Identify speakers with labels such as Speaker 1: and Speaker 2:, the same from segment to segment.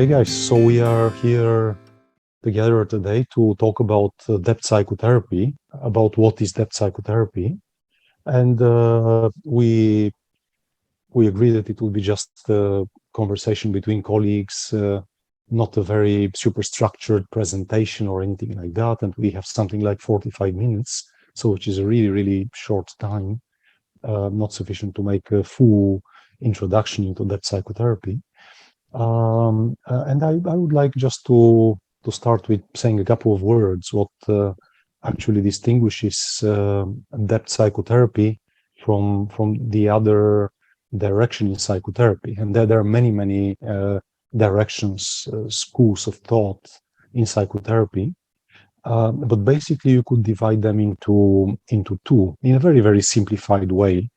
Speaker 1: guys, so we are here together today to talk about depth psychotherapy, about what is depth psychotherapy, and we agree that it will be just a conversation between colleagues, not a very super structured presentation or anything like that. And we have something like 45 minutes, so which is a really short time, not sufficient to make a full introduction into depth psychotherapy. And I would like just to start with saying a couple of words what actually distinguishes depth psychotherapy from the other direction in psychotherapy. And there are many directions, schools of thought in psychotherapy. But basically, you could divide them into two in a very simplified way.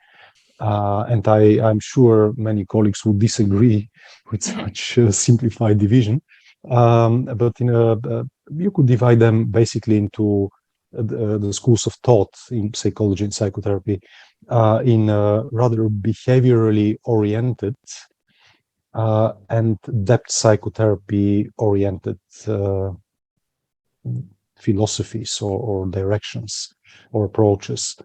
Speaker 1: And I'm sure many colleagues would disagree with such a simplified division. But you could divide them basically into the schools of thought in psychology and psychotherapy in rather behaviorally oriented and depth psychotherapy oriented philosophies or directions or approaches.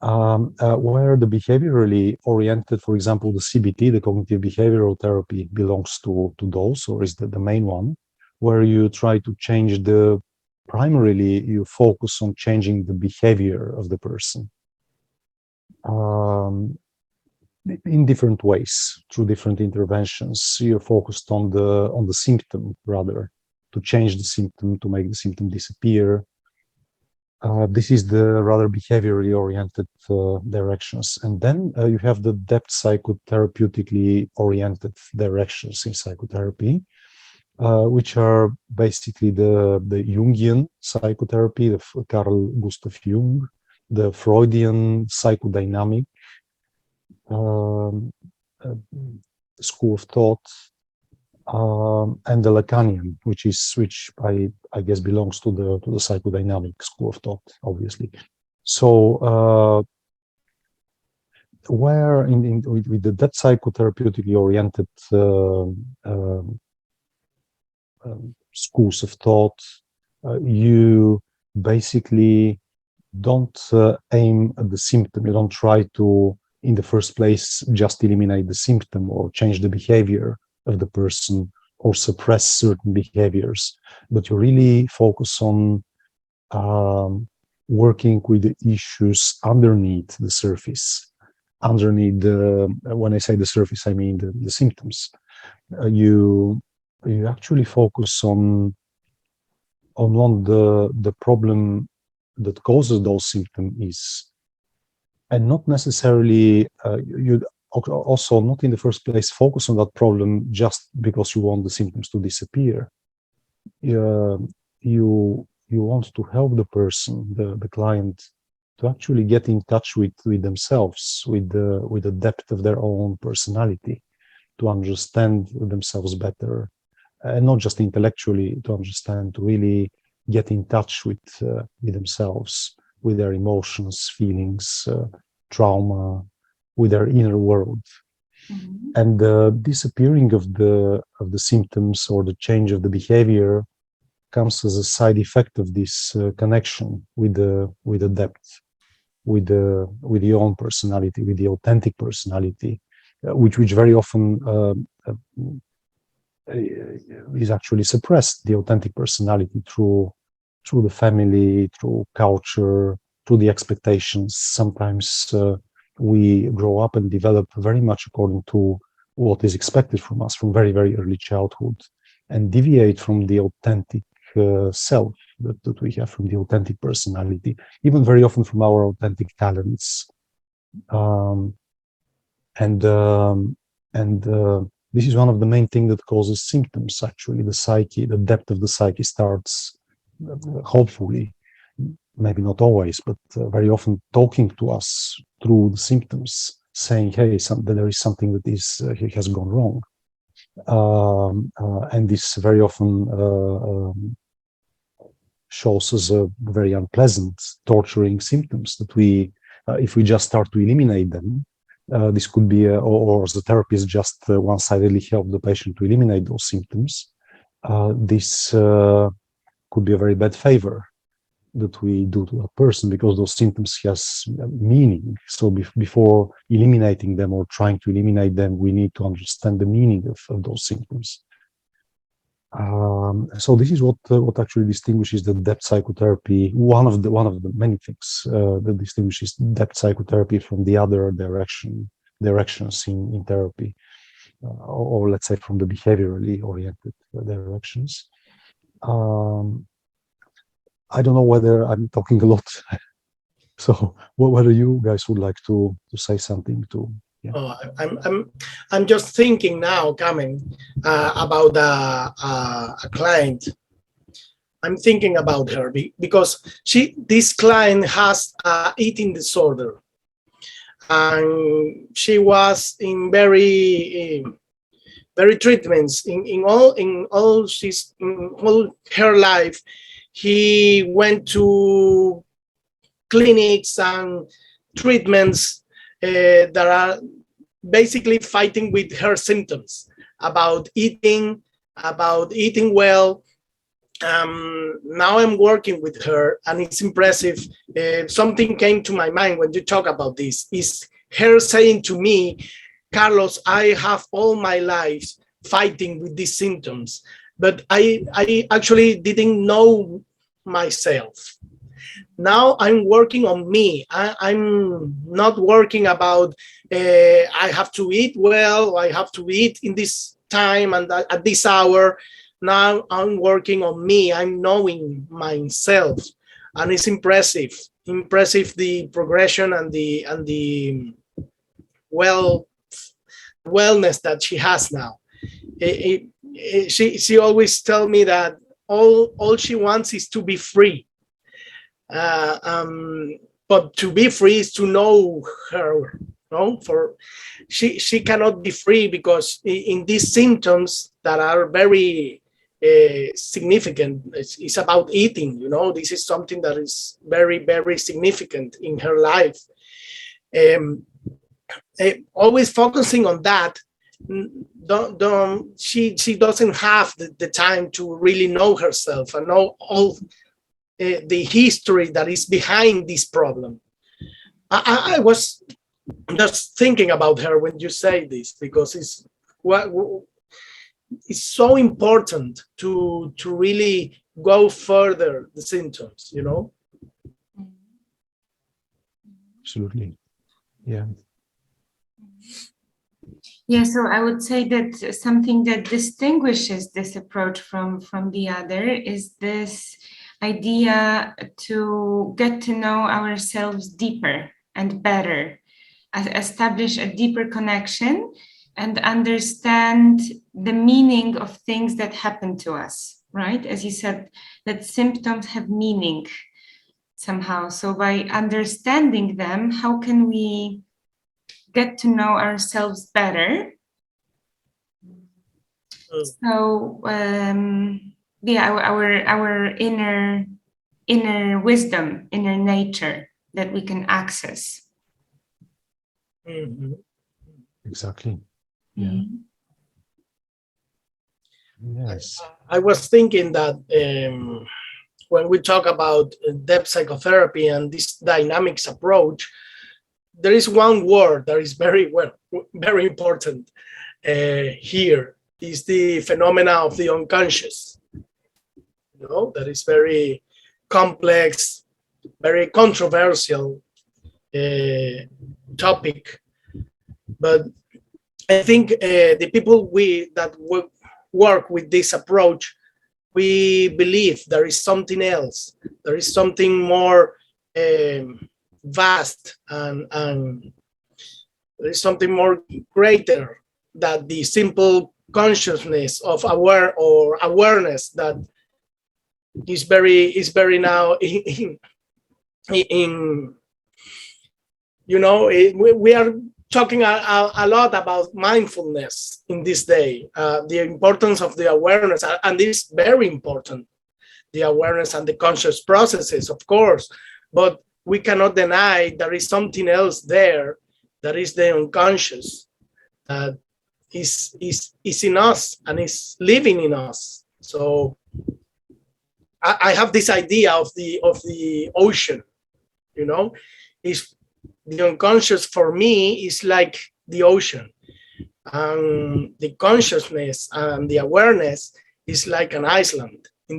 Speaker 1: Where the behaviorally oriented, for example, the CBT, the cognitive behavioral therapy, belongs to those, or is the main one, where you try to change primarily you focus on changing the behavior of the person in different ways, through different interventions. You're focused on the symptom, rather, to change the symptom, to make the symptom disappear. This is the rather behaviorally oriented directions. And then you have the depth psychotherapeutically oriented directions in psychotherapy, which are basically the Jungian psychotherapy, the Carl Gustav Jung, the Freudian psychodynamic school of thought, and the Lacanian, which I guess belongs to the psychodynamic school of thought, obviously. So where with the depth psychotherapeutically oriented schools of thought, you basically don't aim at the symptom. You don't try to, in the first place, just eliminate the symptom or change the behavior of the person or suppress certain behaviors, but you really focus on working with the issues underneath the surface. Underneath when I say the surface, I mean the symptoms. You actually focus on what the problem that causes those symptoms is, and not necessarily you'd also not in the first place focus on that problem just because you want the symptoms to disappear. You want to help the person, the client, to actually get in touch with themselves, with the depth of their own personality, to understand themselves better, and not just intellectually, to understand, to really get in touch with themselves, with their emotions, feelings, trauma, with their inner world. Mm-hmm. And the disappearing of the symptoms or the change of the behavior comes as a side effect of this connection with the depth, with your own personality, with the authentic personality, which very often is actually suppressed. The authentic personality through the family, through culture, through the expectations. Sometimes we grow up and develop very much according to what is expected from us from very early childhood, and deviate from the authentic self that we have, from the authentic personality, even very often from our authentic talents. This is one of the main things that causes symptoms. Actually, the psyche, the depth of the psyche starts, hopefully, maybe not always, but very often talking to us through the symptoms, saying, hey, there is something that has gone wrong. And this very often shows us a very unpleasant, torturing symptoms that if we just start to eliminate them, this could be, or as a therapist, just one-sidedly help the patient to eliminate those symptoms. this could be a very bad favor that we do to a person, because those symptoms has meaning. So before eliminating them or trying to eliminate them, we need to understand the meaning of those symptoms. So this is what actually distinguishes the depth psychotherapy. One of the many things that distinguishes depth psychotherapy from the other directions in therapy, or let's say from the behaviorally oriented directions. I don't know whether I'm talking a lot, so whether you guys would like to say something to. Yeah.
Speaker 2: Oh, I'm just thinking now, Kamen, about a client. I'm thinking about her because this client has eating disorder, and she was in very treatments in all her life. He went to clinics and treatments that are basically fighting with her symptoms about eating well. Now I'm working with her, and it's impressive. Something came to my mind when you talk about this, is her saying to me, Carlos, I have all my life fighting with these symptoms, but I actually didn't know myself. Now I'm working on me. I'm not working about I have to eat well, I have to eat in this time and at this hour. Now I'm working on me. I'm knowing myself, and it's impressive the progression and the wellness that she has now. She always tell me that all she wants is to be free. But to be free is to know her. No, for she cannot be free because in these symptoms that are very significant, it's about eating. You know, this is something that is very significant in her life. Always focusing on that. She doesn't have the time to really know herself and know all the history that is behind this problem. I was just thinking about her when you say this, because it's so important to really go further the symptoms, you know.
Speaker 1: Absolutely, yeah.
Speaker 3: Yeah, so I would say that something that distinguishes this approach from the other is this idea to get to know ourselves deeper and better, establish a deeper connection and understand the meaning of things that happen to us, right? As you said, that symptoms have meaning somehow. So by understanding them, how can we get to know ourselves better? So our inner wisdom, inner nature that we can access.
Speaker 2: Mm-hmm.
Speaker 1: Exactly. Yeah.
Speaker 3: Mm-hmm.
Speaker 1: Yes.
Speaker 2: I was thinking that when we talk about depth psychotherapy and this dynamics approach, there is one word that is very important here, is the phenomena of the unconscious. You know, that is very complex, very controversial topic. But I think the people that work with this approach, we believe there is something else. There is something more vast, and there is something more greater than the simple consciousness of awareness that is very now in you know, we are talking a lot about mindfulness in this day, the importance of the awareness, and this is very important, the awareness and the conscious processes, of course, but we cannot deny there is something else there, that is the unconscious, that is in us and is living in us. So I have this idea of the ocean, you know, is the unconscious for me is like the ocean, and the consciousness and the awareness is like an island in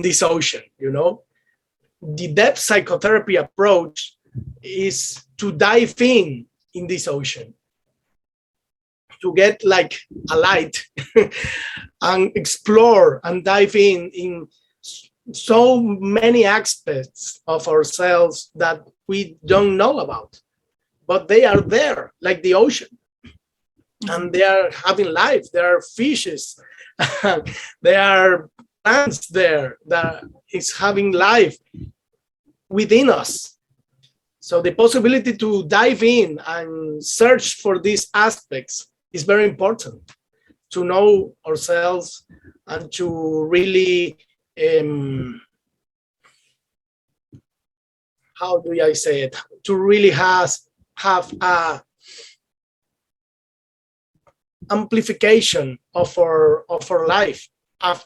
Speaker 2: this ocean, you know. The depth psychotherapy approach is to dive in this ocean, to get like a light and explore and dive in so many aspects of ourselves that we don't know about, but they are there like the ocean, and they are having life. There are fishes, there are plants there that is having life within us. So the possibility to dive in and search for these aspects is very important, to know ourselves and to really, how do I say it? To really have a amplification of our life, of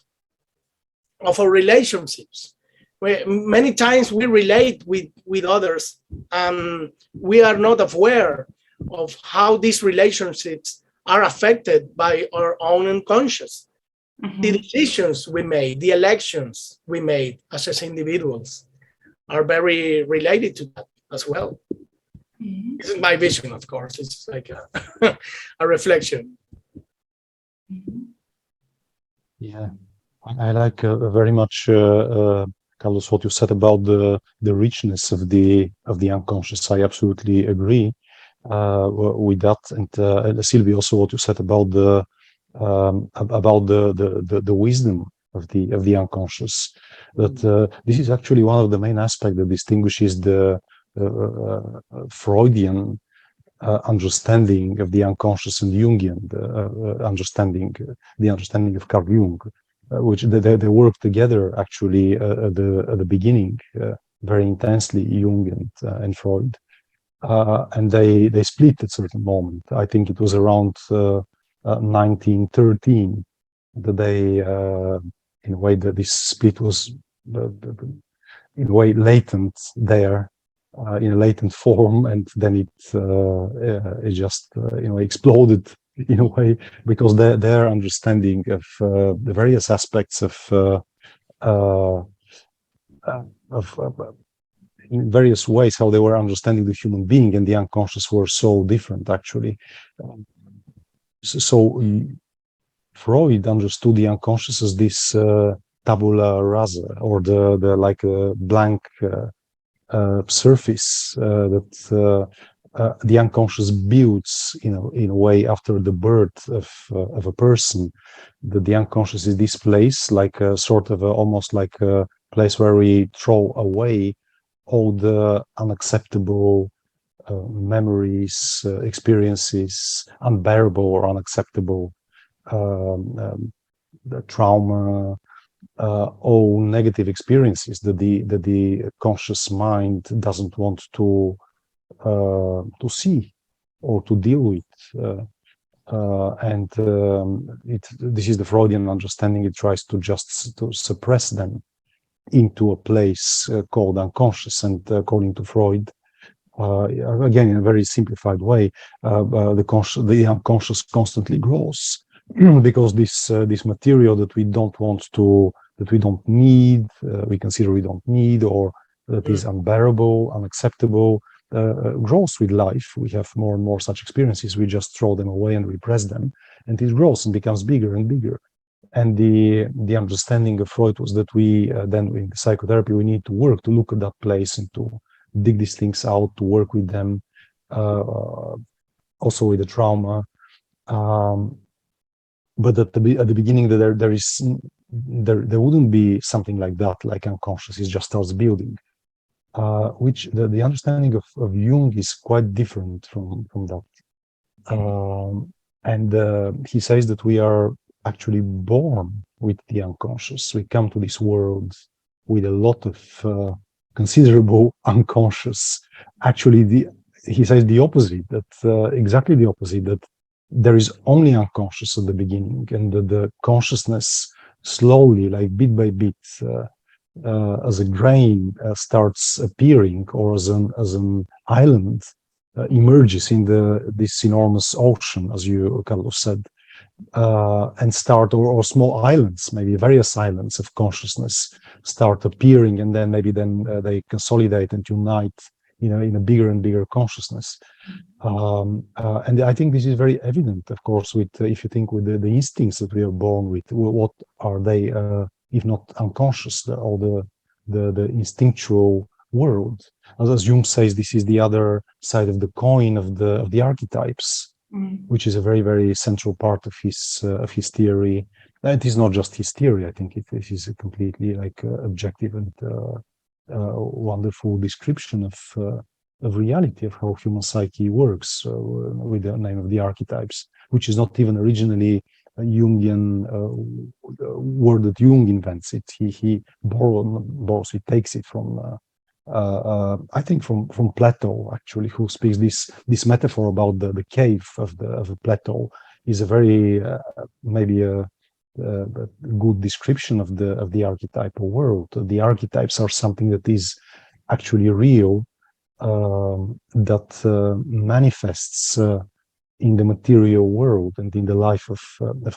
Speaker 2: our relationships. Many times we relate with others, and we are not aware of how these relationships are affected by our own unconscious. Mm-hmm. The decisions we made, the elections we made as individuals are very related to that as well. Mm-hmm. This is my vision, of course. It's like a reflection.
Speaker 1: Mm-hmm. Yeah, I like very much, Carlos, what you said about the richness of the unconscious. I absolutely agree with that, and Sylvia, also what you said about the wisdom of the unconscious. That this is actually one of the main aspects that distinguishes the Freudian understanding of the unconscious and Jungian understanding of Carl Jung, which they work together actually at the beginning very intensely, Jung and Freud, and they split at a certain moment. I think it was around 1913 that they, in a way, that this split was in a way latent there. In a latent form, and then it just exploded in a way, because their understanding of the various aspects of in various ways how they were understanding the human being and the unconscious were so different actually. So Freud understood the unconscious as this tabula rasa, or the like a blank surface that the unconscious builds, in a way, after the birth of a person. That the unconscious is this place, like a sort of almost like a place where we throw away all the unacceptable memories, experiences, unbearable or unacceptable the trauma, all negative experiences that the conscious mind doesn't want to see or to deal with, and this is the Freudian understanding. It tries to just to suppress them into a place called unconscious, and according to Freud, again in a very simplified way, the unconscious constantly grows because this material that we don't want to, that we don't need, we consider we don't need, or that is unbearable, unacceptable, grows with life. We have more and more such experiences. We just throw them away and repress them, and it grows and becomes bigger and bigger. And the understanding of Freud was that we then in the psychotherapy we need to work to look at that place and to dig these things out, to work with them, also with the trauma. But at the beginning, there wouldn't be something like that, like unconscious. It just starts building, which the understanding of Jung is quite different from that. And he says that we are actually born with the unconscious. We come to this world with a lot of considerable unconscious. Actually, he says the opposite. That exactly the opposite. That there is only unconscious at the beginning, and the consciousness slowly, like bit by bit, as a grain starts appearing, or as an island emerges in this enormous ocean, as you kind of said, and start, or small islands, maybe various islands of consciousness start appearing, and then they consolidate and unite, in a bigger and bigger consciousness. And I think this is very evident, of course, with if you think with the instincts that we are born with. What are they, if not unconscious, all the instinctual world? As Jung says, this is the other side of the coin of the archetypes, which is a very, very central part of his theory. It is not just his theory. I think it is a completely objective and wonderful description of reality, of how human psyche works, with the name of the archetypes, which is not even originally a Jungian word that Jung invents. It he borrows, he takes it from I think from Plato, actually, who speaks this metaphor about the cave of Plato is a very maybe a good description of the archetypal world. The archetypes are something that is actually real, that manifests in the material world and in the life of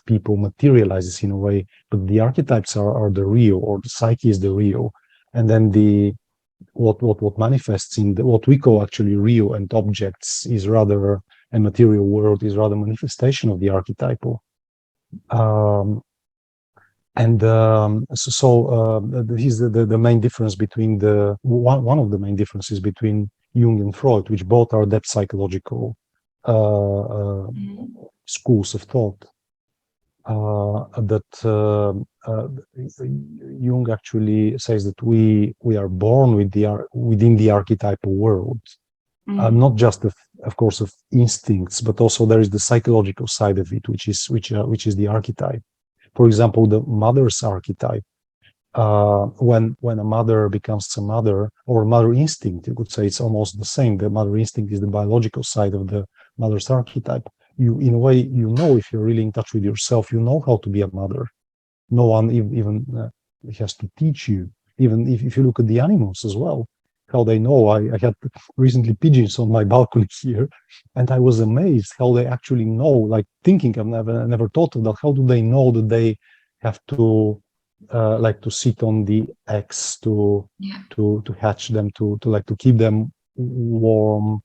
Speaker 1: people, materializes in a way. But the archetypes are the real, or the psyche is the real, and then what manifests in what we call actually real and objects is rather a material world, is rather manifestation of the archetypal. This is the main difference between one of the main differences between Jung and Freud, which both are depth psychological schools of thought. That Jung actually says that we are born within the archetypal world, not just of course of instincts, but also there is the psychological side of it, which is the archetype. For example, the mother's archetype. When a mother becomes a mother, or mother instinct, you could say it's almost the same. The mother instinct is the biological side of the mother's archetype. You, in a way, if you're really in touch with yourself, you know how to be a mother. No one even has to teach you. Even if you look at the animals as well, how they know. I had recently pigeons on my balcony here, and I was amazed how they actually know, like thinking, I've never thought of that. How do they know that they have to to sit on the eggs to hatch them, to keep them warm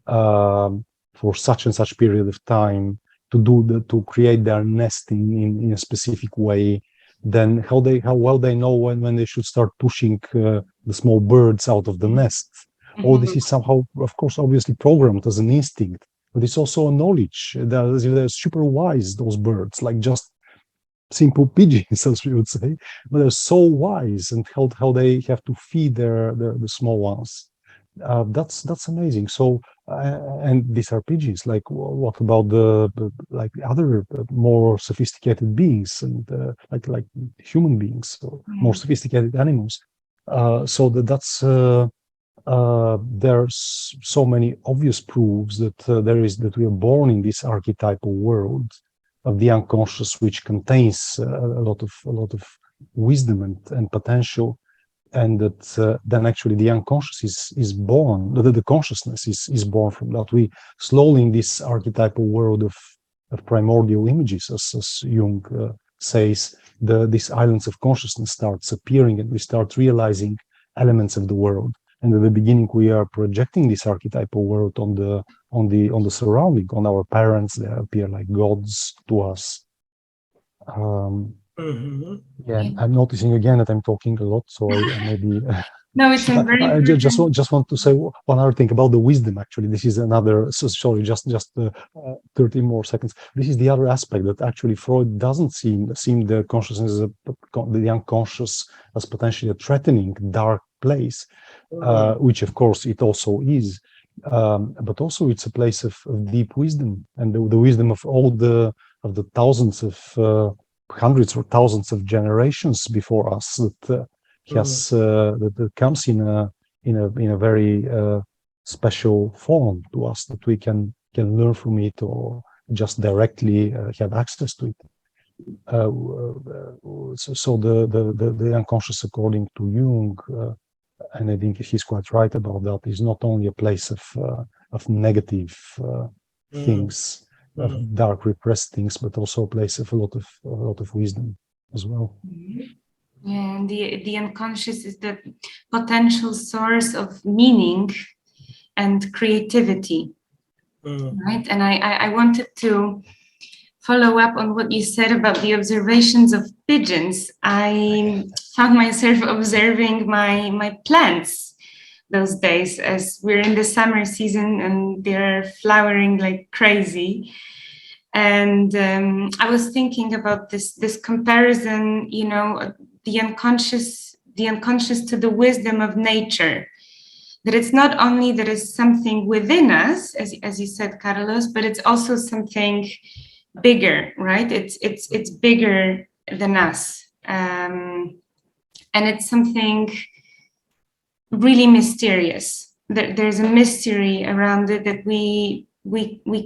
Speaker 1: for such and such period of time, to create their nesting in a specific way? Then how well they know when they should start pushing the small birds out of the nest. All this is somehow, of course, obviously programmed as an instinct, but it's also a knowledge. They're super wise, those birds, like just simple pigeons, as we would say, but they're so wise, and how they have to feed the small ones. That's amazing. So and these are pigeons. Like, what about the other more sophisticated beings, and like human beings, or more sophisticated animals? So that's there's so many obvious proofs that we are born in this archetypal world of the unconscious, which contains a lot of wisdom and potential. And that then actually the unconscious is born, the consciousness is born from that. We slowly, in this archetypal world of primordial images, as Jung says, these islands of consciousness starts appearing, and we start realizing elements of the world. And at the beginning, we are projecting this archetypal world on the surrounding, on our parents. They appear like gods to us. Yeah, I'm noticing again that I'm talking a lot, so I maybe.
Speaker 3: No, it's a very.
Speaker 1: I just want to say one other thing about the wisdom. Actually, this is another. So sorry, just 30 more seconds. This is the other aspect that actually Freud doesn't seem the consciousness, the unconscious, as potentially a threatening, dark place, which of course it also is. But also it's a place of deep wisdom, and the wisdom of all the thousands of hundreds or thousands of generations before us that that comes in a very special form to us, that we can learn from it, or just directly had access to it. So the unconscious, according to Jung, and I think he's quite right about that, is not only a place of negative things, of dark repressed things, but also a place of a lot of wisdom as well.
Speaker 3: Yeah, and the unconscious is the potential source of meaning and creativity, right? And I wanted to follow up on what you said about the observations of pigeons. I found myself observing my plants those days, as we're in the summer season and they're flowering like crazy. And I was thinking about this comparison, you know, the unconscious to the wisdom of nature. That it's not only that it's something within us, as you said, Carlos, but it's also something bigger, right? It's bigger than us, and it's something really mysterious. There's a mystery around it that we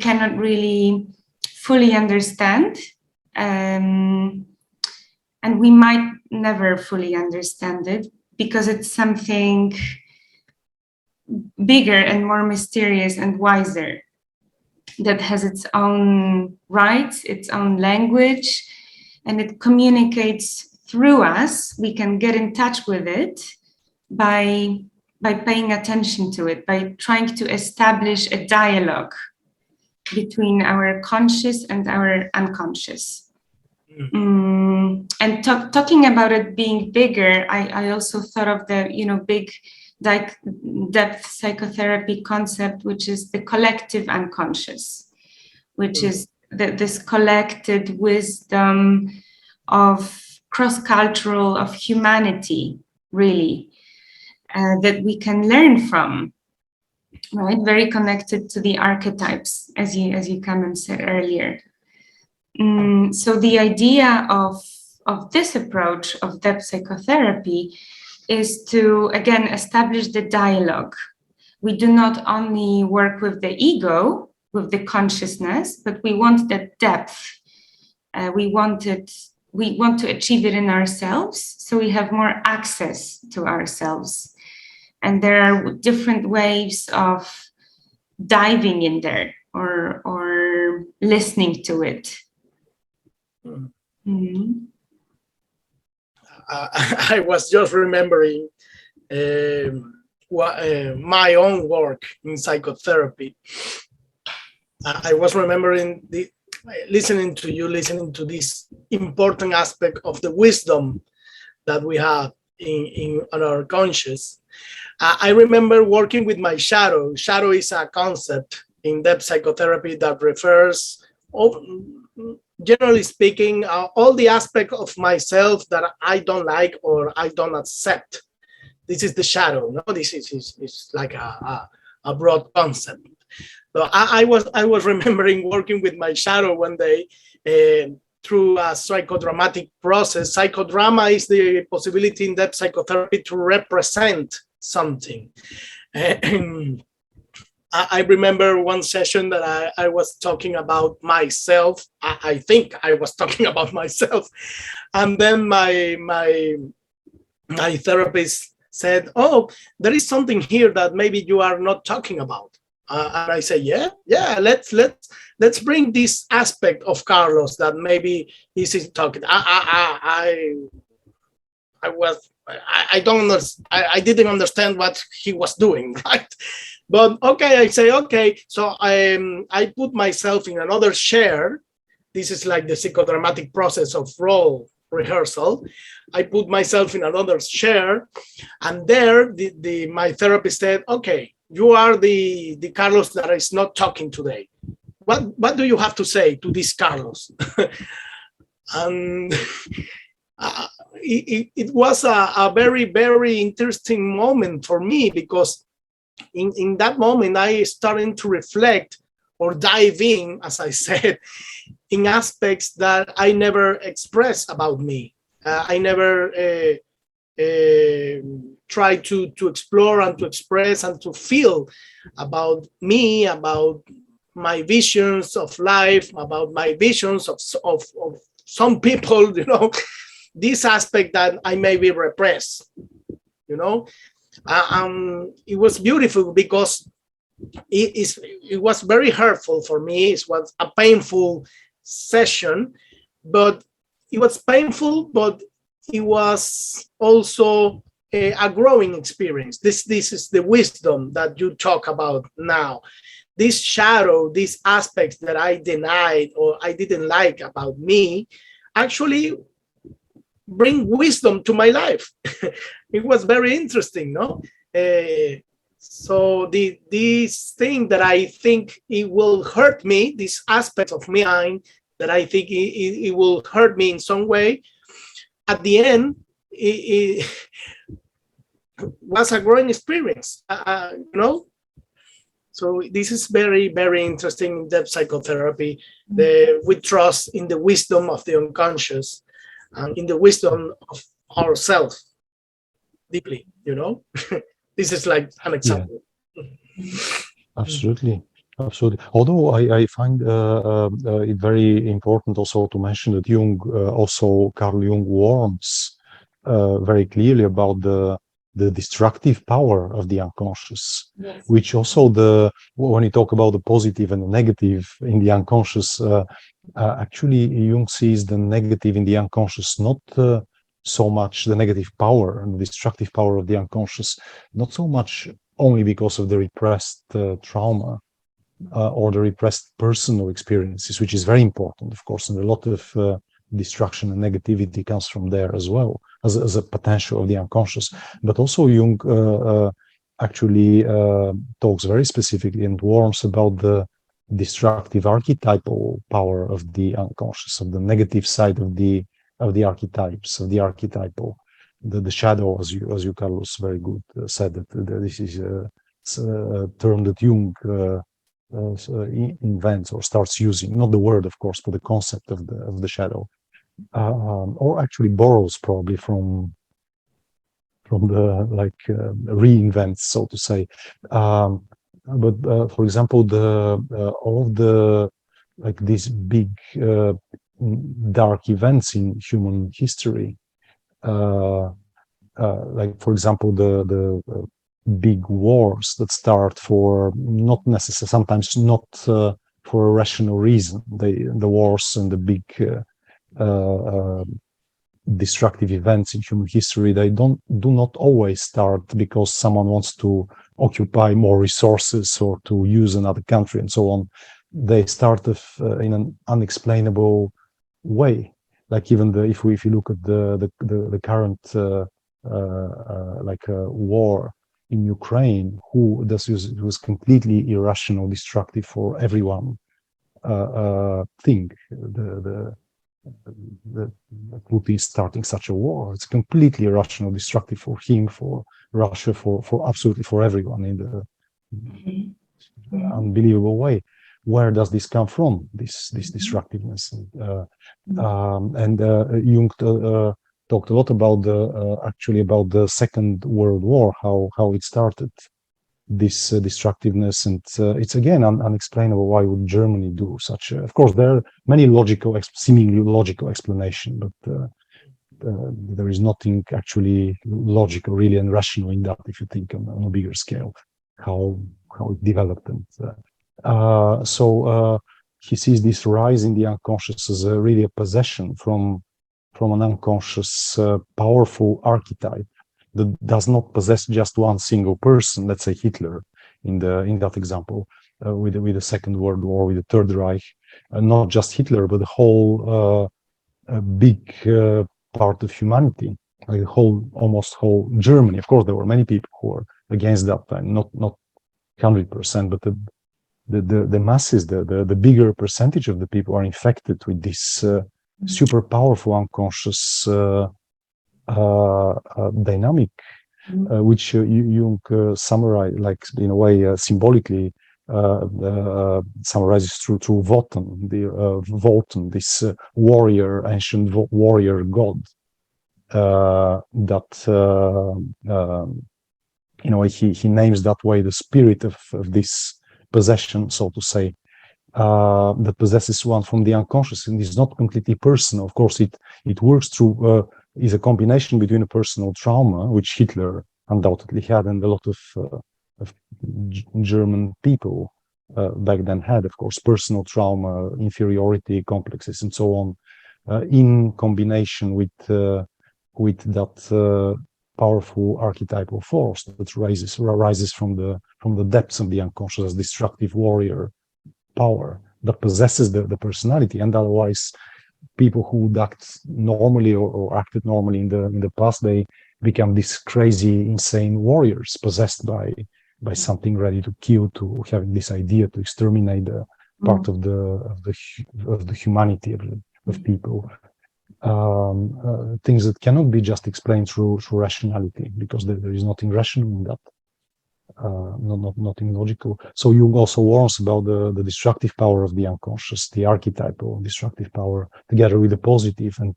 Speaker 3: cannot really fully understand, and we might never fully understand it because it's something bigger and more mysterious and wiser, that has its own rights, its own language, and it communicates through us. We can get in touch with it by paying attention to it, by trying to establish a dialogue between our conscious and our unconscious. And talking about it being bigger, I also thought of the, you know, big depth psychotherapy concept, which is the collective unconscious, which is this collected wisdom of cross-cultural, of humanity, really, that we can learn from, right? Very connected to the archetypes, as you Kamen said earlier. So the idea of this approach of depth psychotherapy is to, again, establish the dialogue. We do not only work with the ego, with the consciousness, but we want that depth. We want to achieve it in ourselves, so we have more access to ourselves. And there are different ways of diving in there or listening to it.
Speaker 2: I was just remembering my own work in psychotherapy. I was remembering listening to this important aspect of the wisdom that we have in our conscious. I remember working with my shadow. Shadow is a concept in depth psychotherapy that refers, generally speaking, all the aspects of myself that I don't like or I don't accept. This is the shadow. No, this is like a broad concept. So I was remembering working with my shadow one day through a psychodramatic process. Psychodrama is the possibility in depth psychotherapy to represent something. And I remember one session that I was talking about myself. I think I was talking about myself. And then my therapist said, "Oh, there is something here that maybe you are not talking about." And I say, yeah, let's bring this aspect of Carlos that maybe he's talking. I didn't understand what he was doing, right? But okay, I say, okay. So I put myself in another chair. This is like the psychodramatic process of role rehearsal. I put myself in another chair, and there my therapist said, okay, you are the Carlos that is not talking today. What do you have to say to this Carlos? And it was a very, very interesting moment for me, because in that moment I started to reflect or dive in, as I said, in aspects that I never expressed about me. I never try to explore and to express and to feel about me, about my visions of life, about my visions of some people, this aspect that I maybe repress, it was beautiful because it was very hurtful for me. It was a painful session, but it was painful, but it was also a growing experience. This is the wisdom that you talk about now. This shadow, these aspects that I denied or I didn't like about me, actually bring wisdom to my life. It was very interesting, no? So this thing that I think it will hurt me, this aspect of mine that I think it will hurt me in some way, at the end, it was a growing experience, So this is very, very interesting in depth psychotherapy. We trust in the wisdom of the unconscious and in the wisdom of ourselves deeply, This is like an example.
Speaker 1: Yeah. Absolutely. Although I find it very important also to mention that Carl Jung warns very clearly about the destructive power of the unconscious, yes. Which also when you talk about the positive and the negative in the unconscious, actually Jung sees the negative in the unconscious not so much the negative power and the destructive power of the unconscious, not so much only because of the repressed trauma or the repressed personal experiences, which is very important, of course, and a lot of destruction and negativity comes from there as well, as a potential of the unconscious. But also Jung actually talks very specifically and warns about the destructive archetypal power of the unconscious, of the negative side of the archetypes, of the archetypal, the shadow, as you Carlos very good said, that this is a term that Jung invents or starts using, not the word, of course, but the concept of the shadow, or actually borrows probably from the reinvents, so to say. But for example, all of the these big dark events in human history, for example, the big wars that start for not necessarily, sometimes not for a rational reason. The wars and the big destructive events in human history, they do not always start because someone wants to occupy more resources or to use another country and so on. They start in an unexplainable way. Like even if you look at the current war in Ukraine, it was completely irrational, destructive for everyone thing. The Putin starting such a war, it's completely irrational, destructive for him, for Russia, for absolutely for everyone in the unbelievable way. Where does this come from? This destructiveness, and Jung talked a lot about the Second World War, how it started, this destructiveness, and it's again unexplainable. Why would Germany do such? Of course, there are many seemingly logical explanation, but there is nothing actually logical, really, and rational in that. If you think on a bigger scale, how it developed, and so he sees this rise in the unconscious as really a possession from an unconscious, powerful archetype that does not possess just one single person. Let's say Hitler in that example, with the Second World War, with the Third Reich, not just Hitler, but the whole big part of humanity, like almost whole Germany. Of course, there were many people who were against that time, not 100%, but the masses, the bigger percentage of the people are infected with this super powerful unconscious dynamic, which Jung summarized, like in a way, symbolically summarizes through Wotan, this ancient warrior god, that he names that way the spirit of this possession, so to say, that possesses one from the unconscious, and is not completely personal. Of course, it works through is a combination between a personal trauma, which Hitler undoubtedly had, and a lot of German people back then had, of course, personal trauma, inferiority complexes, and so on, in combination with that powerful archetypal force that rises from the depths of the unconscious as destructive warrior power that possesses the personality. And otherwise, people who would act normally or acted normally in the past, they become these crazy, insane warriors possessed by something ready to kill, to having this idea to exterminate the part of the humanity of people. Things that cannot be just explained through rationality, because there is nothing rational in that, nothing logical. So Jung also warns about the destructive power of the unconscious, the archetypal destructive power, together with the positive, and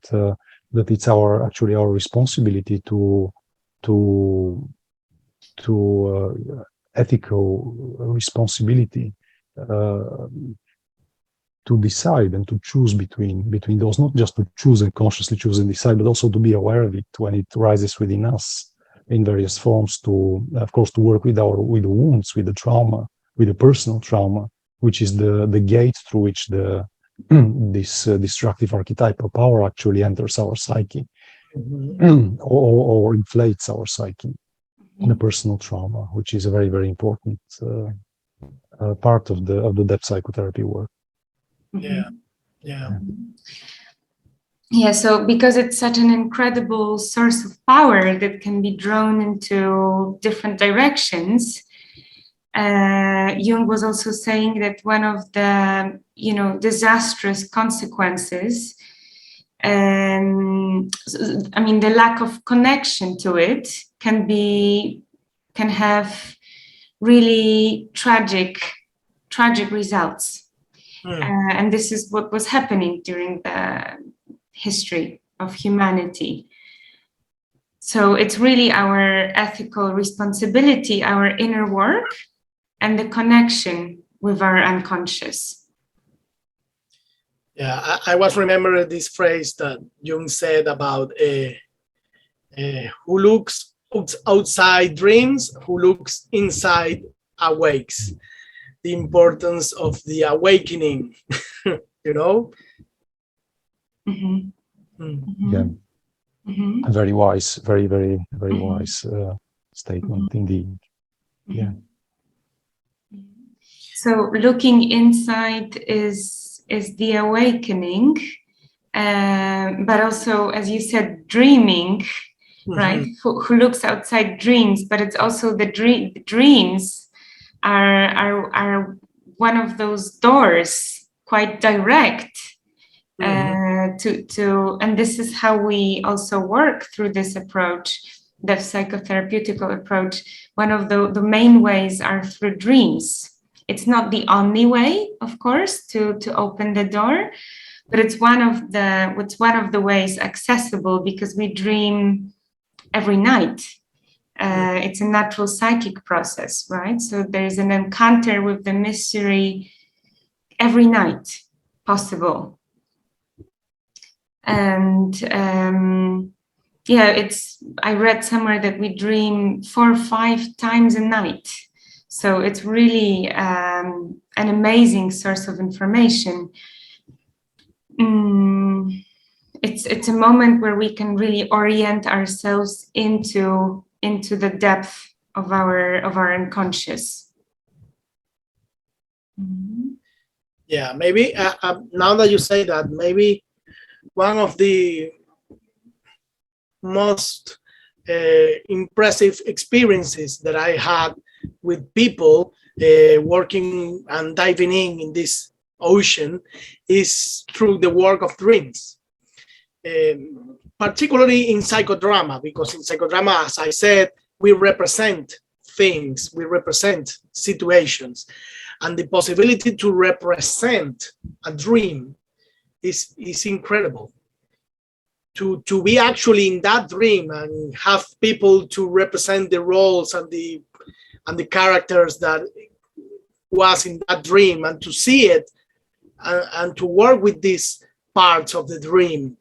Speaker 1: that it's actually our responsibility to ethical responsibility to decide and to choose between those, not just to choose and consciously choose and decide, but also to be aware of it when it rises within us in various forms, to, of course, to work with the wounds, with the trauma, with the personal trauma, which is the gate through which this destructive archetypal power actually enters our psyche, or inflates our psyche. The personal trauma, which is a very, very important part of the depth psychotherapy work.
Speaker 3: Yeah, so because it's such an incredible source of power that can be drawn into different directions, Jung was also saying that one of the, disastrous consequences, I mean, the lack of connection to it can have really tragic results. And this is what was happening during the history of humanity. So it's really our ethical responsibility, our inner work, and the connection with our unconscious.
Speaker 2: Yeah, I was remembering this phrase that Jung said about who looks outside dreams, who looks inside awakes. The importance of the awakening,
Speaker 1: Yeah. A very wise, very, very, very wise statement indeed. Yeah.
Speaker 3: So looking inside is the awakening, but also, as you said, dreaming, right? Who looks outside dreams, but it's also the dreams are one of those doors, quite direct, and this is how we also work through this approach, the psychotherapeutical approach. One of the main ways are through dreams. It's not the only way, of course, to open the door, but it's one of the ways accessible, because we dream every night. It's a natural psychic process, right? So there's an encounter with the mystery every night possible. And I read somewhere that we dream 4 or 5 times a night. So it's really an amazing source of information. It's a moment where we can really orient ourselves into the depth of our unconscious.
Speaker 2: Yeah, maybe now that you say that, maybe one of the most impressive experiences that I had with people working and diving in this ocean is through the work of dreams. Particularly in psychodrama, because in psychodrama, as I said, we represent things, we represent situations, and the possibility to represent a dream is incredible. To be actually in that dream and have people to represent the roles and the characters that was in that dream, and to see it and to work with these parts of the dream,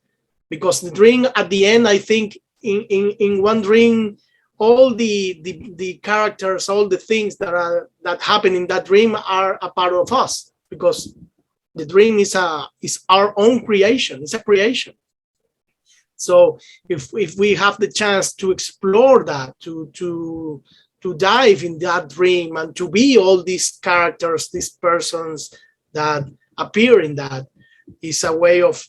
Speaker 2: because the dream at the end, I think in one dream, all the characters, all the things that happen in that dream are a part of us, because the dream is our own creation. It's a creation. So if we have the chance to explore that, to dive in that dream and to be all these characters, these persons that appear in that, is a way of,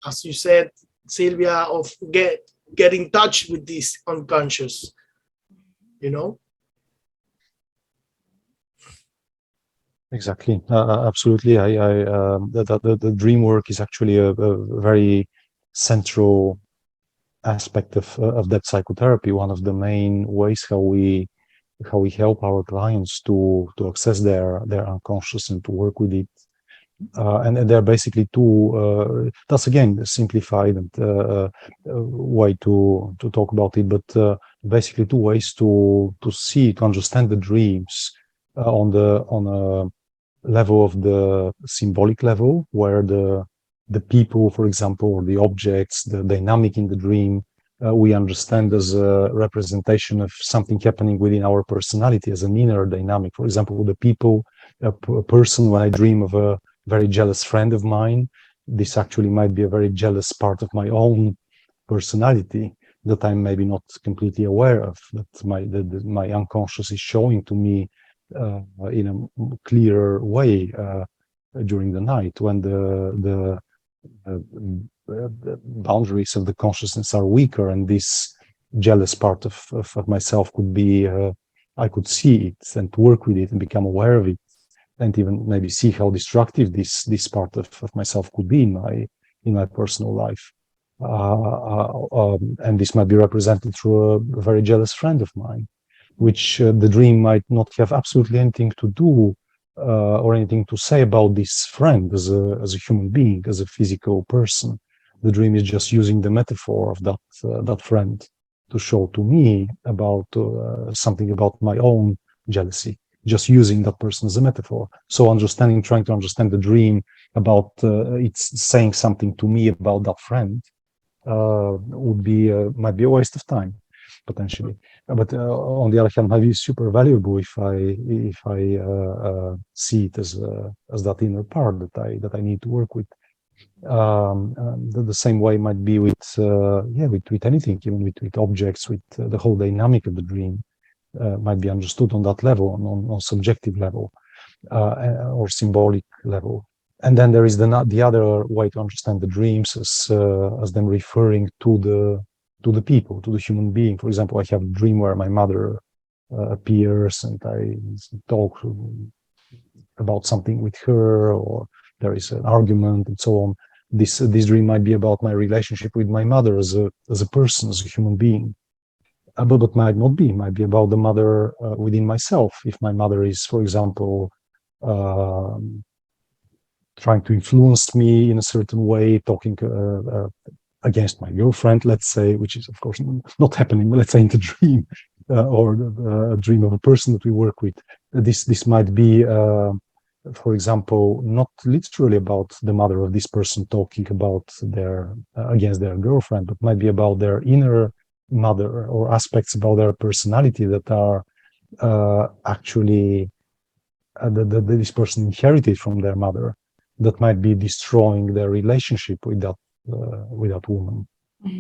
Speaker 2: as you said, Sylwia, of get in touch with this unconscious, you know?
Speaker 1: Exactly. Absolutely. The dream work is actually a very central aspect of that psychotherapy. One of the main ways how we help our clients to access their unconscious and to work with it. And there are basically two. That's again simplified way to talk about it, but basically two ways to understand the dreams on a level of the symbolic level, where the people, for example, or the objects, the dynamic in the dream, we understand as a representation of something happening within our personality, as an inner dynamic. For example, the people, a person, when I dream of a very jealous friend of mine, this actually might be a very jealous part of my own personality that I'm maybe not completely aware of, that my unconscious is showing to me in a clearer way during the night, when the boundaries of the consciousness are weaker, and this jealous part of myself could be, I could see it and work with it and become aware of it, and even maybe see how destructive this part of myself could be in my personal life. And this might be represented through a very jealous friend of mine, which the dream might not have absolutely anything to do or anything to say about this friend as a human being, as a physical person. The dream is just using the metaphor of that friend to show to me about something about my own jealousy, just using that person as a metaphor. So trying to understand the dream about it's saying something to me about that friend might be a waste of time, potentially. But on the other hand, might be super valuable if I see it as that inner part that I need to work with. The same way might be with anything, even with objects, with the whole dynamic of the dream might be understood on that level, on subjective level or symbolic level. And then there is the other way to understand the dreams as them referring to the people, to the human being. For example, I have a dream where my mother appears and I talk about something with her, or there is an argument and so on. This dream might be about my relationship with my mother as a person, as a human being. But might not be. Might be about the mother within myself. If my mother is, for example, trying to influence me in a certain way, talking against my girlfriend, let's say, which is of course not happening, but let's say in the dream, or a dream of a person that we work with. This might be, for example, not literally about the mother of this person talking about their against their girlfriend, but might be about their inner mother, or aspects about their personality that are actually this person inherited from their mother, that might be destroying their relationship with that woman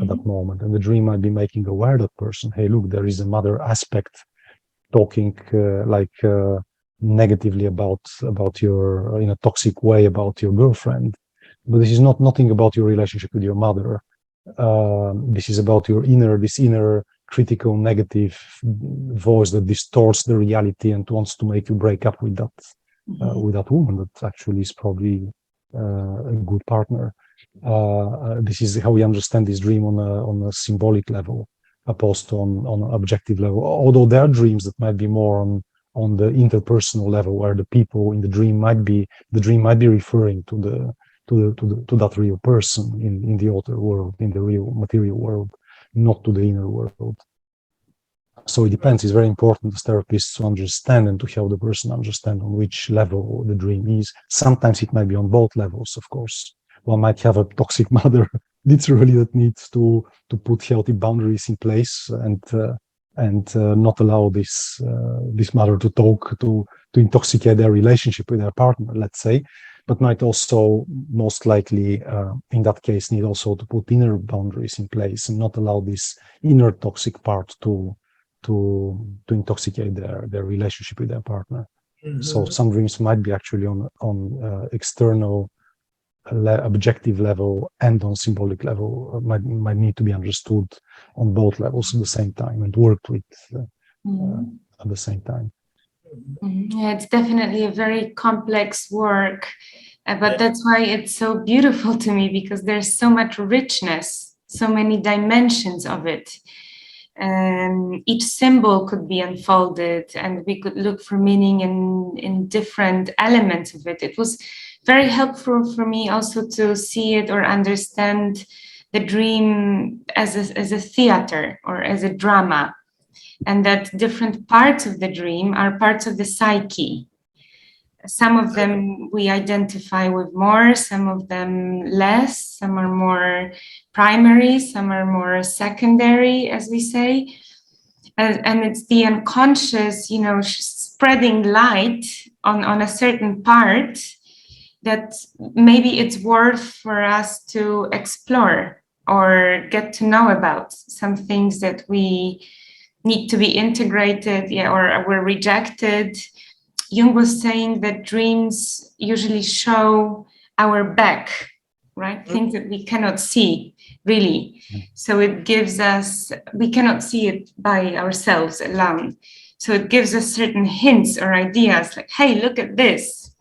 Speaker 1: at that moment. And the dream might be making aware that person, hey, look, there is a mother aspect talking negatively about your, in a toxic way, about your girlfriend. But this is nothing about your relationship with your mother. This is about your this inner critical negative voice that distorts the reality and wants to make you break up with that woman that actually is probably a good partner. This is how we understand this dream on a symbolic level, opposed to on an objective level. Although there are dreams that might be more on the interpersonal level, where the people in the dream might be referring to that real person in the outer world, in the real material world, not to the inner world. So it depends. It's very important as therapists to understand and to help the person understand on which level the dream is. Sometimes it might be on both levels, of course. One might have a toxic mother, literally, that needs to put healthy boundaries in place and not allow this mother to talk, to intoxicate their relationship with their partner, let's say, but might also most likely in that case need also to put inner boundaries in place and not allow this inner toxic part to intoxicate their relationship with their partner. So some dreams might be actually on external objective level and on symbolic level, might need to be understood on both levels at the same time and worked with at the same time.
Speaker 3: Yeah, it's definitely a very complex work, but that's why it's so beautiful to me, because there's so much richness, so many dimensions of it. Each symbol could be unfolded and we could look for meaning in different elements of it. It was very helpful for me also to see it or understand the dream as a theater or as a drama, and that different parts of the dream are parts of the psyche. Some of them we identify with more, some of them less, some are more primary, some are more secondary, as we say. And it's the unconscious, spreading light on a certain part that maybe it's worth for us to explore or get to know about. Some things that we need to be integrated, or were rejected. Jung was saying that dreams usually show our back, right? Things that we cannot see, really. So it gives us, we cannot see it by ourselves alone. So it gives us certain hints or ideas like, hey, look at this.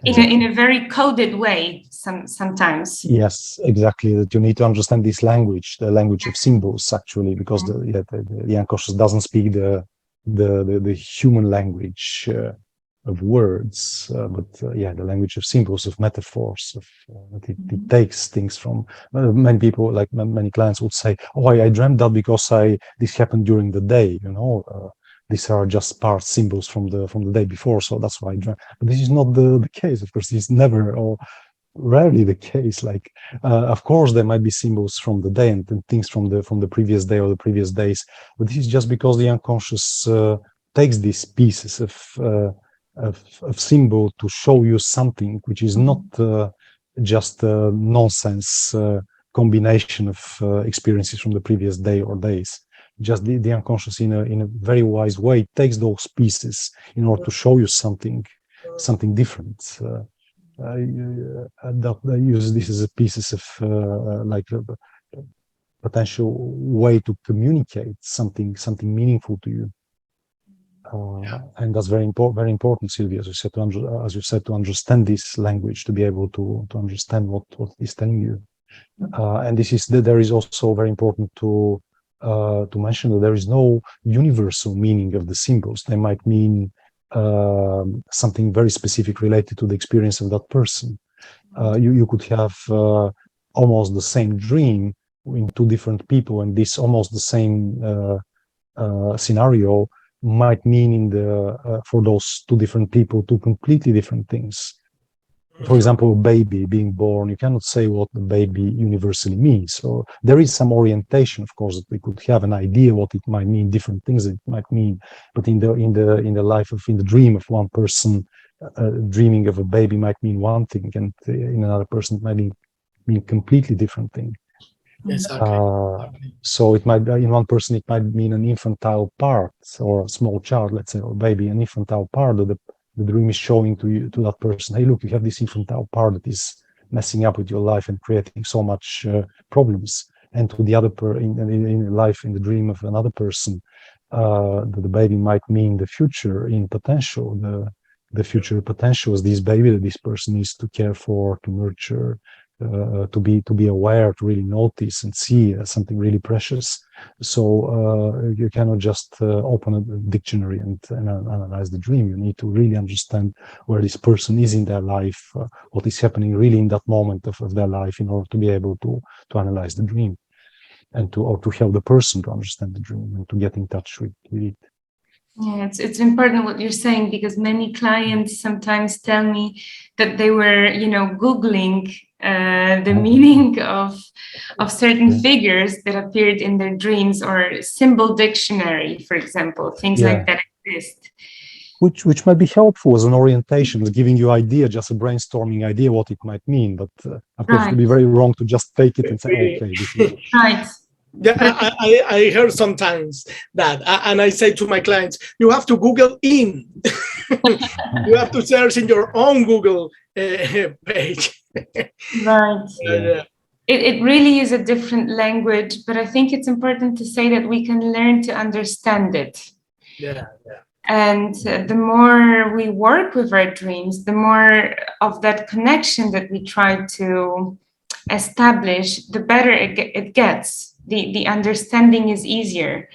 Speaker 3: In a very coded way sometimes.
Speaker 1: Yes, exactly. That you need to understand this language, the language of symbols, actually, because the unconscious doesn't speak the human language of words, but the language of symbols, of metaphors. It takes things from many people, like many clients would say, "Oh, I dreamt that because this happened during the day." These are just part symbols from the day before, so that's why I dreamt. But this is not the case. Of course, it's never or rarely the case. Like, of course, there might be symbols from the day and things from the previous day or the previous days, but this is just because the unconscious takes these pieces of symbol to show you something which is not just a nonsense combination of experiences from the previous day or days. Just the unconscious, in a very wise way, takes those pieces in order to show you something different. That they use this as a pieces of like a potential way to communicate something meaningful to you, and that's very important, Sylwia, as you said, to understand this language, to be able to understand what it's telling you. And there is also very important to mention that there is no universal meaning of the symbols. They might mean something very specific related to the experience of that person. You could have almost the same dream in two different people, and this almost the same scenario might mean for those two different people two completely different things. For example, a baby being born, you cannot say what the baby universally means. So there is some orientation, of course, that we could have an idea what it might mean, different things it might mean. But in the dream of one person, dreaming of a baby might mean one thing, and in another person it might mean completely different thing.
Speaker 2: Exactly.
Speaker 1: So it might, in one person, it might mean an infantile part, or a small child, let's say, or baby, an infantile part that the dream is showing to that person. Hey, look, you have this infantile part that is messing up with your life and creating so much problems. And to the other in life, in the dream of another person, the baby might mean the future in potential, the future potential is this baby that this person needs to care for, to nurture, to be aware, to really notice and see something really precious. So you cannot just open a dictionary and analyze the dream. You need to really understand where this person is in their life, what is happening really in that moment of their life, in order to be able to analyze the dream. and to help the person to understand the dream and to get in touch with it.
Speaker 3: Yeah, it's important what you're saying, because many clients sometimes tell me that they were, Googling the meaning of certain figures that appeared in their dreams, or symbol dictionary, for example, things like that exist.
Speaker 1: Which might be helpful as an orientation, giving you idea, just a brainstorming idea what it might mean. But of course, it would be very wrong to just take it and say, okay, this is
Speaker 3: right.
Speaker 2: Yeah, I heard sometimes that, and I say to my clients, you have to Google in. You have to search in your own Google page.
Speaker 3: Right. It really is a different language, but I think it's important to say that we can learn to understand it.
Speaker 2: Yeah.
Speaker 3: And the more we work with our dreams, the more of that connection that we try to establish, the better it gets. The understanding is easier.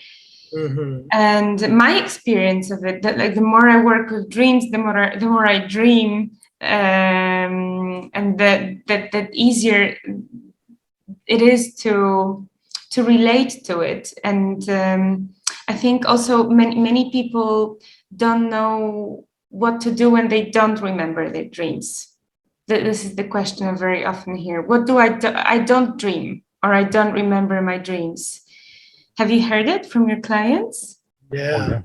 Speaker 2: Mm-hmm.
Speaker 3: And my experience of it, that like the more I work with dreams, the more I dream, and that easier it is to relate to it. And I think also many people don't know what to do when they don't remember their dreams. This is the question I very often hear. What do I do? I don't dream, or I don't remember my dreams. Have you heard it from your clients?
Speaker 2: Yeah.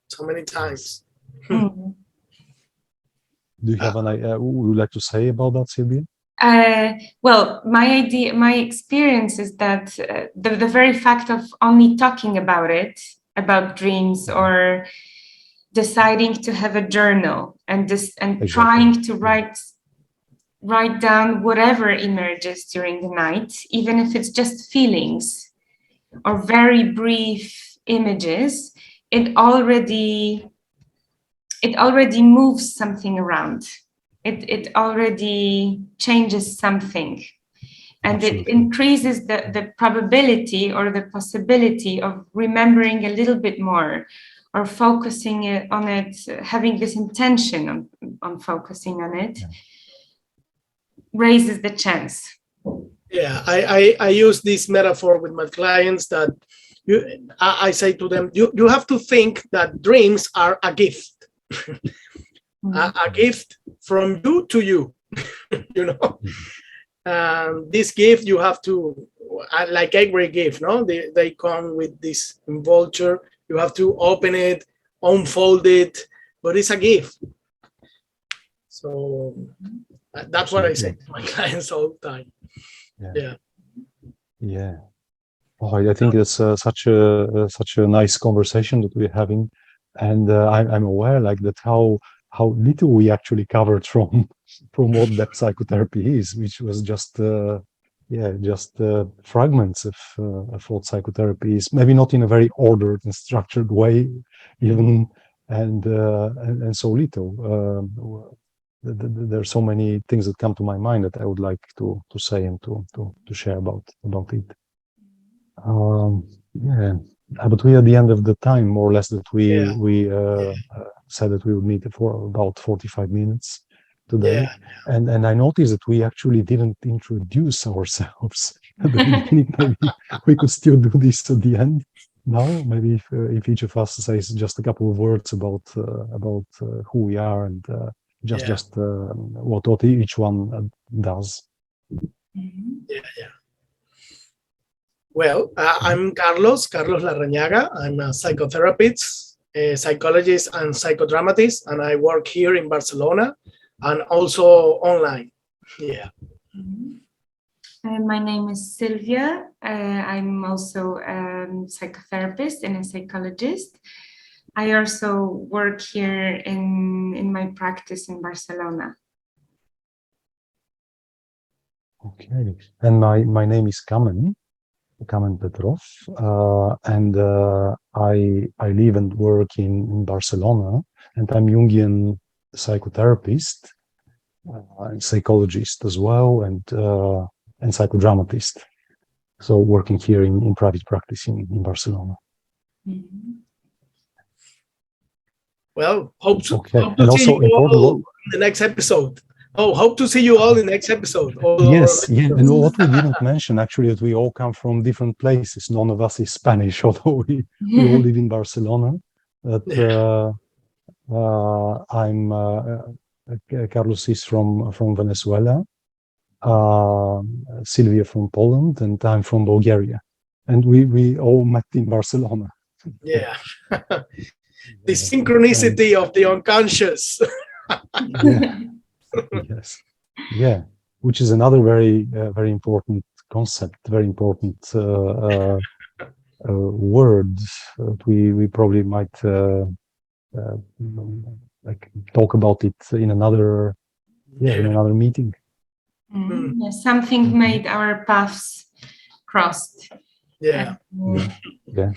Speaker 2: So many times.
Speaker 3: Mm.
Speaker 1: Do you have an idea? Would you like to say about that, Sylwia?
Speaker 3: Well, my experience is that the very fact of only talking about dreams, or deciding to have a journal and trying to write down whatever emerges during the night, even if it's just feelings or very brief images, it already moves something around. It already changes something, and Absolutely. It increases the probability or the possibility of remembering a little bit more, or focusing on it, having this intention on focusing on it, raises the chance.
Speaker 2: Yeah, I use this metaphor with my clients that I say to them, you have to think that dreams are a gift. A gift from you to you, this gift you have to, like every gift, they come with this envolture. You have to open it, unfold it, but it's a gift. So that's what I say to my clients all the time.
Speaker 1: Yeah. Oh, I think it's such a nice conversation that we're having, and I'm aware like that how little we actually covered from what depth psychotherapy is, which was just fragments of what psychotherapy is. Maybe not in a very ordered and structured way, even, and so little. There are so many things that come to my mind that I would like to say and to share about it. But we are at the end of the time, more or less, that we said that we would meet for about 45 minutes today. And I noticed that we actually didn't introduce ourselves at the beginning. Maybe we could still do this at the end. Now, maybe if each of us says just a couple of words about who we are and just what each one does.
Speaker 2: Well, I'm Carlos Larrañaga. I'm a psychotherapist, a psychologist, and psychodramatist, and I work here in Barcelona and also online.
Speaker 3: My name is Sylwia. I'm also a psychotherapist and a psychologist. I also work here in my practice in Barcelona.
Speaker 1: Okay, and my name is Kamen Petrov, and I live and work in Barcelona, and I'm Jungian psychotherapist, and psychologist as well, and psychodramatist. So working here in private practice in Barcelona.
Speaker 2: Well, hope to
Speaker 1: and also
Speaker 2: see you all in the next episode. Oh, hope to see you all in the next episode.
Speaker 1: Yes, yeah. And what we didn't mention actually is we all come from different places. None of us is Spanish, although we all live in Barcelona. But I'm Carlos is from Venezuela, Sylwia from Poland, and I'm from Bulgaria. And we all met in Barcelona.
Speaker 2: Yeah. The synchronicity of the unconscious.
Speaker 1: Yeah. Yes. Yeah. Which is another very important concept, very important word that we probably might like talk about it in another meeting.
Speaker 3: Yeah, something made our paths crossed.
Speaker 2: Yeah.
Speaker 1: Yeah.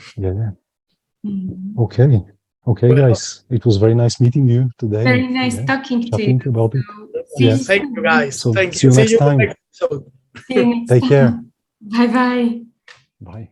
Speaker 1: Okay, well, guys. It was very nice meeting you today.
Speaker 3: Very nice talking to you.
Speaker 1: About it.
Speaker 2: Yes. Thank you, guys.
Speaker 1: So
Speaker 2: Thank
Speaker 1: see you next time.
Speaker 2: See you next
Speaker 1: Take care.
Speaker 3: Bye-bye.
Speaker 1: Bye.